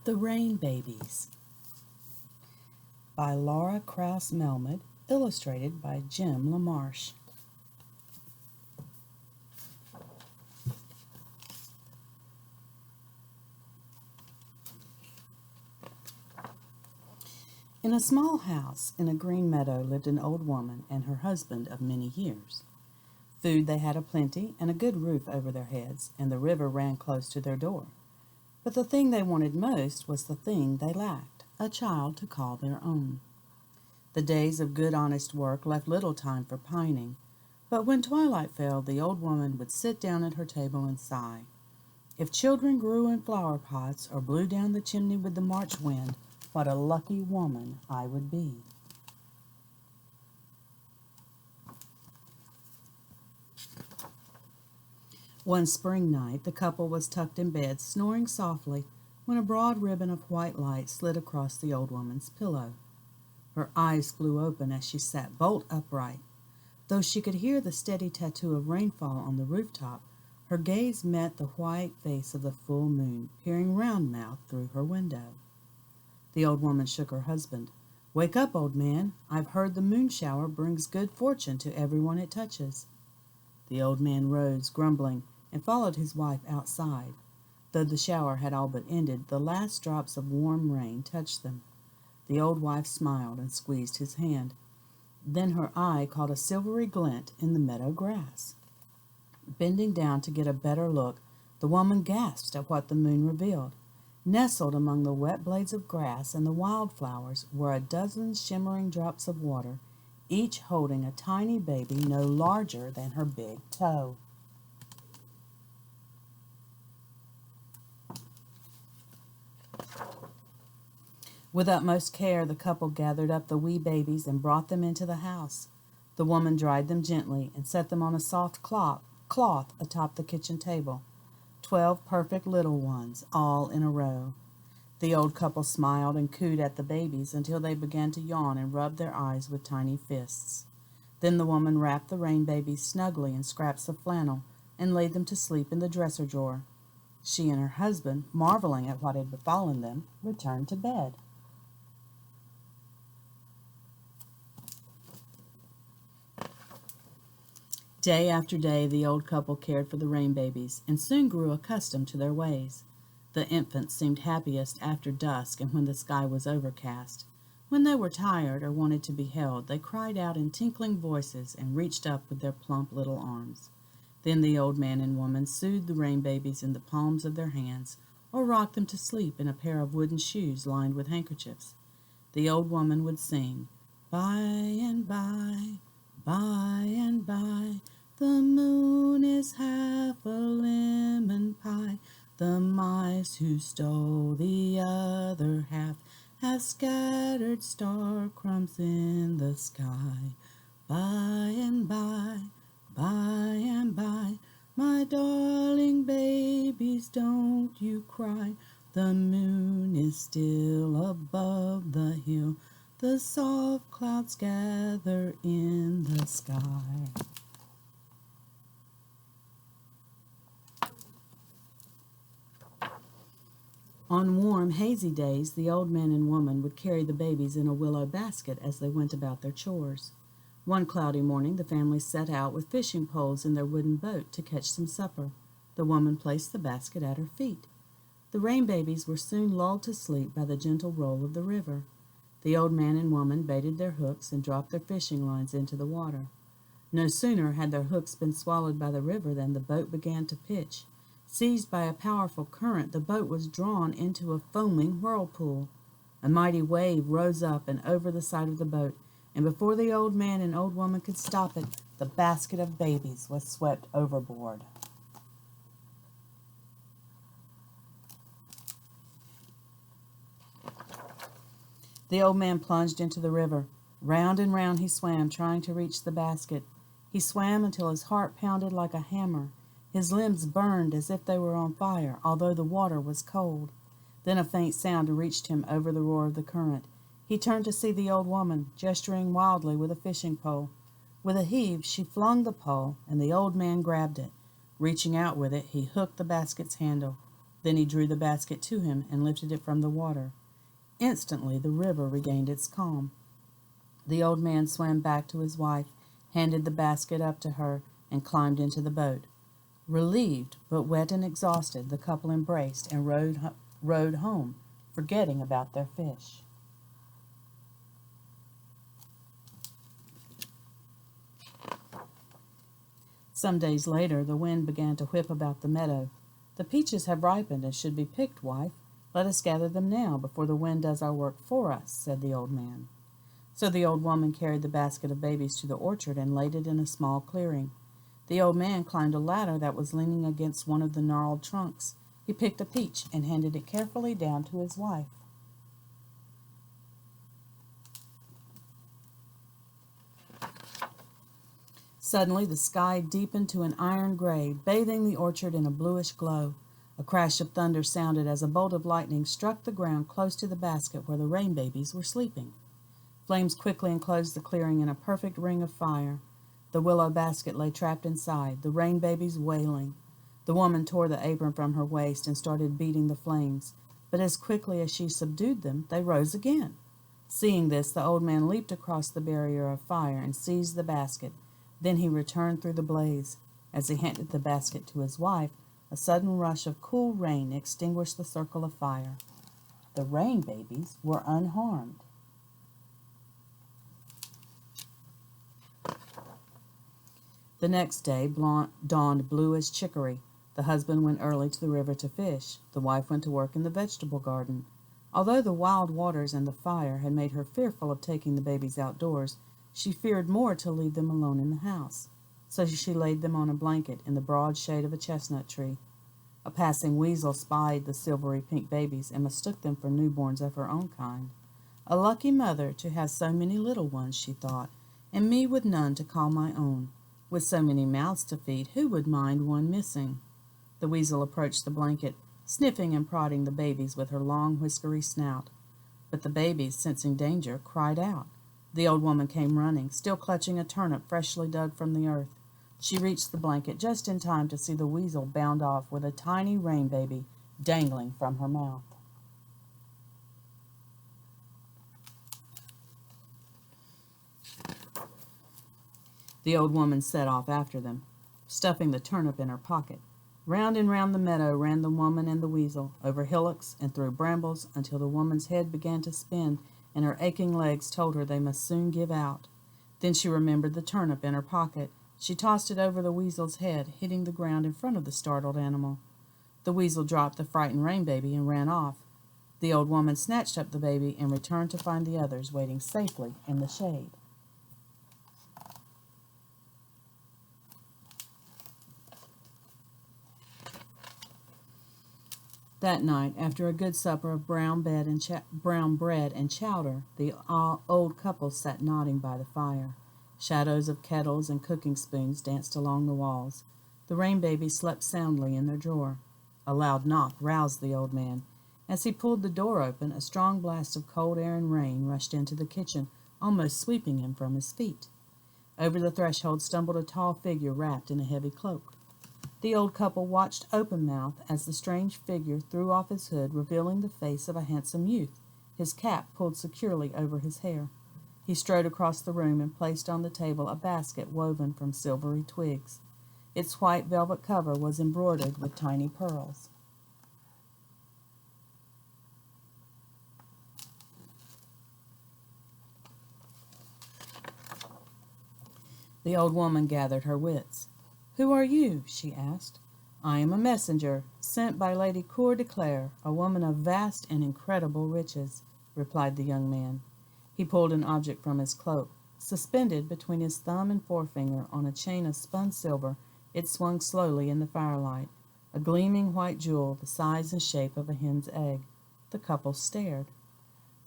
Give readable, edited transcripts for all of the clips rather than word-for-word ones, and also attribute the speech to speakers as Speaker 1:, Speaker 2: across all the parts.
Speaker 1: The Rainbabies by Laura Krauss Melmud, illustrated by Jim LaMarche. In a small house in a green meadow lived an old woman and her husband of many years. Food they had aplenty and a good roof over their heads, and the river ran close to their door. But the thing they wanted most was the thing they lacked, a child to call their own. The days of good honest work left little time for pining, but when twilight fell, the old woman would sit down at her table and sigh. If children grew in flower pots or blew down the chimney with the March wind, what a lucky woman I would be. One spring night, the couple was tucked in bed, snoring softly, when a broad ribbon of white light slid across the old woman's pillow. Her eyes flew open as she sat bolt upright. Though she could hear the steady tattoo of rainfall on the rooftop, her gaze met the white face of the full moon, peering round-mouthed through her window. The old woman shook her husband. "Wake up, old man. I've heard the moon shower brings good fortune to everyone it touches." The old man rose, grumbling, and followed his wife outside. Though the shower had all but ended, the last drops of warm rain touched them. The old wife smiled and squeezed his hand. Then her eye caught a silvery glint in the meadow grass. Bending down to get a better look, the woman gasped at what the moon revealed. Nestled among the wet blades of grass and the wildflowers were a dozen shimmering drops of water, each holding a tiny baby no larger than her big toe. With utmost care, the couple gathered up the wee babies and brought them into the house. The woman dried them gently and set them on a soft cloth atop the kitchen table. 12 perfect little ones, all in a row. The old couple smiled and cooed at the babies until they began to yawn and rub their eyes with tiny fists. Then the woman wrapped the rain babies snugly in scraps of flannel and laid them to sleep in the dresser drawer. She and her husband, marveling at what had befallen them, returned to bed. Day after day, the old couple cared for the rain babies and soon grew accustomed to their ways. The infants seemed happiest after dusk and when the sky was overcast. When they were tired or wanted to be held, they cried out in tinkling voices and reached up with their plump little arms. Then the old man and woman soothed the rain babies in the palms of their hands or rocked them to sleep in a pair of wooden shoes lined with handkerchiefs. The old woman would sing, "By and by, by and by, the moon is half a lemon pie. The mice who stole the other half have scattered star crumbs in the sky. By and by, by and by, my darling babies, don't you cry. The moon is still above the hill. The soft clouds gather in the sky." On warm, hazy days, the old man and woman would carry the babies in a willow basket as they went about their chores. One cloudy morning, the family set out with fishing poles in their wooden boat to catch some supper. The woman placed the basket at her feet. The rain babies were soon lulled to sleep by the gentle roll of the river. The old man and woman baited their hooks and dropped their fishing lines into the water. No sooner had their hooks been swallowed by the river than the boat began to pitch. Seized by a powerful current, the boat was drawn into a foaming whirlpool. A mighty wave rose up and over the side of the boat, and before the old man and old woman could stop it, the basket of babies was swept overboard. The old man plunged into the river. Round and round he swam, trying to reach the basket. He swam until his heart pounded like a hammer. His limbs burned as if they were on fire, although the water was cold. Then a faint sound reached him over the roar of the current. He turned to see the old woman, gesturing wildly with a fishing pole. With a heave, she flung the pole, and the old man grabbed it. Reaching out with it, he hooked the basket's handle. Then he drew the basket to him and lifted it from the water. Instantly the river regained its calm. The old man swam back to his wife, handed the basket up to her, and climbed into the boat. Relieved, but wet and exhausted, the couple embraced and rowed home, forgetting about their fish. Some days later, the wind began to whip about the meadow. "The peaches have ripened and should be picked, wife. Let us gather them now, before the wind does our work for us," said the old man. So the old woman carried the basket of babies to the orchard and laid it in a small clearing. The old man climbed a ladder that was leaning against one of the gnarled trunks. He picked a peach and handed it carefully down to his wife. Suddenly the sky deepened to an iron gray, bathing the orchard in a bluish glow. A crash of thunder sounded as a bolt of lightning struck the ground close to the basket where the Rainbabies were sleeping. Flames quickly enclosed the clearing in a perfect ring of fire. The willow basket lay trapped inside, the Rainbabies wailing. The woman tore the apron from her waist and started beating the flames, but as quickly as she subdued them, they rose again. Seeing this, the old man leaped across the barrier of fire and seized the basket. Then he returned through the blaze. As he handed the basket to his wife, a sudden rush of cool rain extinguished the circle of fire. The Rainbabies were unharmed. The next day dawned blue as chicory. The husband went early to the river to fish. The wife went to work in the vegetable garden. Although the wild waters and the fire had made her fearful of taking the babies outdoors, she feared more to leave them alone in the house. So she laid them on a blanket in the broad shade of a chestnut tree. A passing weasel spied the silvery pink babies and mistook them for newborns of her own kind. "A lucky mother to have so many little ones," she thought, "and me with none to call my own. With so many mouths to feed, who would mind one missing?" The weasel approached the blanket, sniffing and prodding the babies with her long, whiskery snout. But the babies, sensing danger, cried out. The old woman came running, still clutching a turnip freshly dug from the earth. She reached the blanket just in time to see the weasel bound off with a tiny Rainbaby dangling from her mouth. The old woman set off after them, stuffing the turnip in her pocket. Round and round the meadow ran the woman and the weasel, over hillocks and through brambles, until the woman's head began to spin and her aching legs told her they must soon give out. Then she remembered the turnip in her pocket. She tossed it over the weasel's head, hitting the ground in front of the startled animal. The weasel dropped the frightened Rainbaby and ran off. The old woman snatched up the baby and returned to find the others waiting safely in the shade. That night, after a good supper of brown bread and chowder, the old couple sat nodding by the fire. Shadows of kettles and cooking spoons danced along the walls. The Rainbabies slept soundly in their drawer. A loud knock roused the old man. As he pulled the door open, a strong blast of cold air and rain rushed into the kitchen, almost sweeping him from his feet. Over the threshold stumbled a tall figure wrapped in a heavy cloak. The old couple watched open-mouthed as the strange figure threw off his hood, revealing the face of a handsome youth, his cap pulled securely over his hair. He strode across the room and placed on the table a basket woven from silvery twigs. Its white velvet cover was embroidered with tiny pearls. The old woman gathered her wits. "Who are you?" she asked. "I am a messenger, sent by Lady Coeur de Clare, a woman of vast and incredible riches," replied the young man. He pulled an object from his cloak. Suspended between his thumb and forefinger on a chain of spun silver, it swung slowly in the firelight, a gleaming white jewel the size and shape of a hen's egg. The couple stared.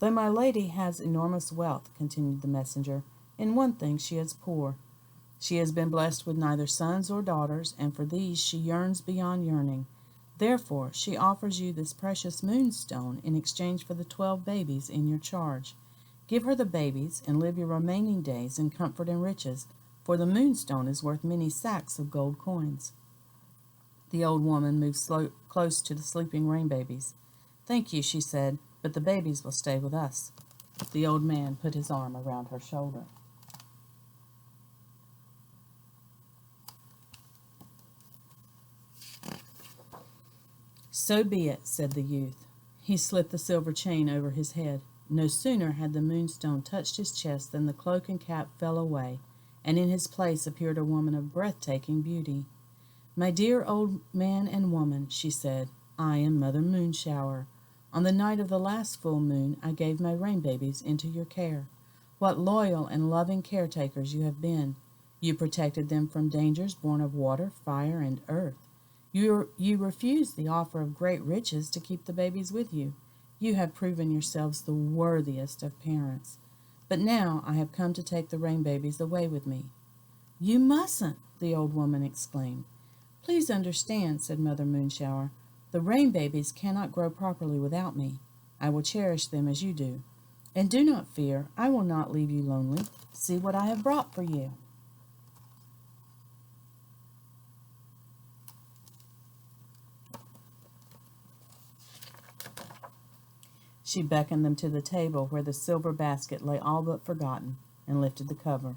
Speaker 1: "Though my lady has enormous wealth," continued the messenger, "in one thing she is poor. She has been blessed with neither sons or daughters, and for these she yearns beyond yearning. Therefore she offers you this precious moonstone in exchange for the 12 babies in your charge. Give her the babies and live your remaining days in comfort and riches, for the moonstone is worth many sacks of gold coins." The old woman moved close to the sleeping Rainbabies. "Thank you," she said, "but the babies will stay with us." The old man put his arm around her shoulder. "So be it," said the youth. He slipped the silver chain over his head. No sooner had the moonstone touched his chest than the cloak and cap fell away, and in his place appeared a woman of breathtaking beauty. "My dear old man and woman," she said, "I am Mother Moonshower. On the night of the last full moon I gave my Rainbabies into your care. What loyal and loving caretakers you have been! You protected them from dangers born of water, fire, and earth. You refused the offer of great riches to keep the babies with you. You have proven yourselves the worthiest of parents. But now I have come to take the Rainbabies away with me." "You mustn't!" the old woman exclaimed. "Please understand," said Mother Moonshower, "the Rainbabies cannot grow properly without me. I will cherish them as you do. And do not fear, I will not leave you lonely. See what I have brought for you." She beckoned them to the table where the silver basket lay all but forgotten, and lifted the cover.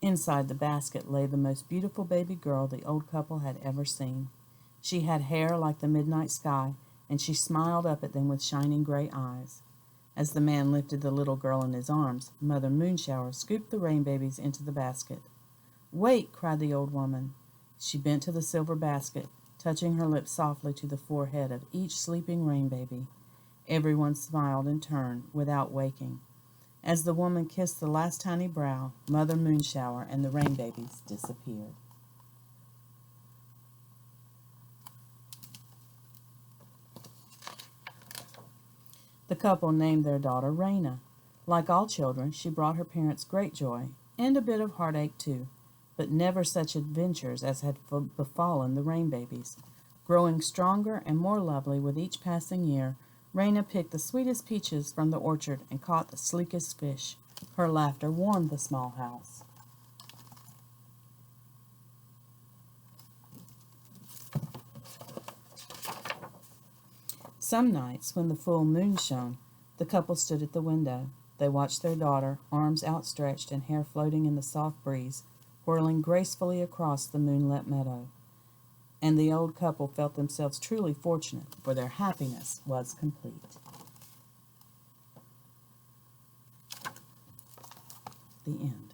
Speaker 1: Inside the basket lay the most beautiful baby girl the old couple had ever seen. She had hair like the midnight sky, and she smiled up at them with shining gray eyes. As the man lifted the little girl in his arms, Mother Moonshower scooped the Rainbabies into the basket. "Wait!" cried the old woman. She bent to the silver basket, touching her lips softly to the forehead of each sleeping Rainbaby. Everyone smiled in turn, without waking. As the woman kissed the last tiny brow, Mother Moonshower and the Rainbabies disappeared. The couple named their daughter Raina. Like all children, she brought her parents great joy, and a bit of heartache too, but never such adventures as had befallen the Rainbabies. Growing stronger and more lovely with each passing year, Raina picked the sweetest peaches from the orchard and caught the sleekest fish. Her laughter warmed the small house. Some nights, when the full moon shone, the couple stood at the window. They watched their daughter, arms outstretched and hair floating in the soft breeze, whirling gracefully across the moonlit meadow. And the old couple felt themselves truly fortunate, for their happiness was complete. The end.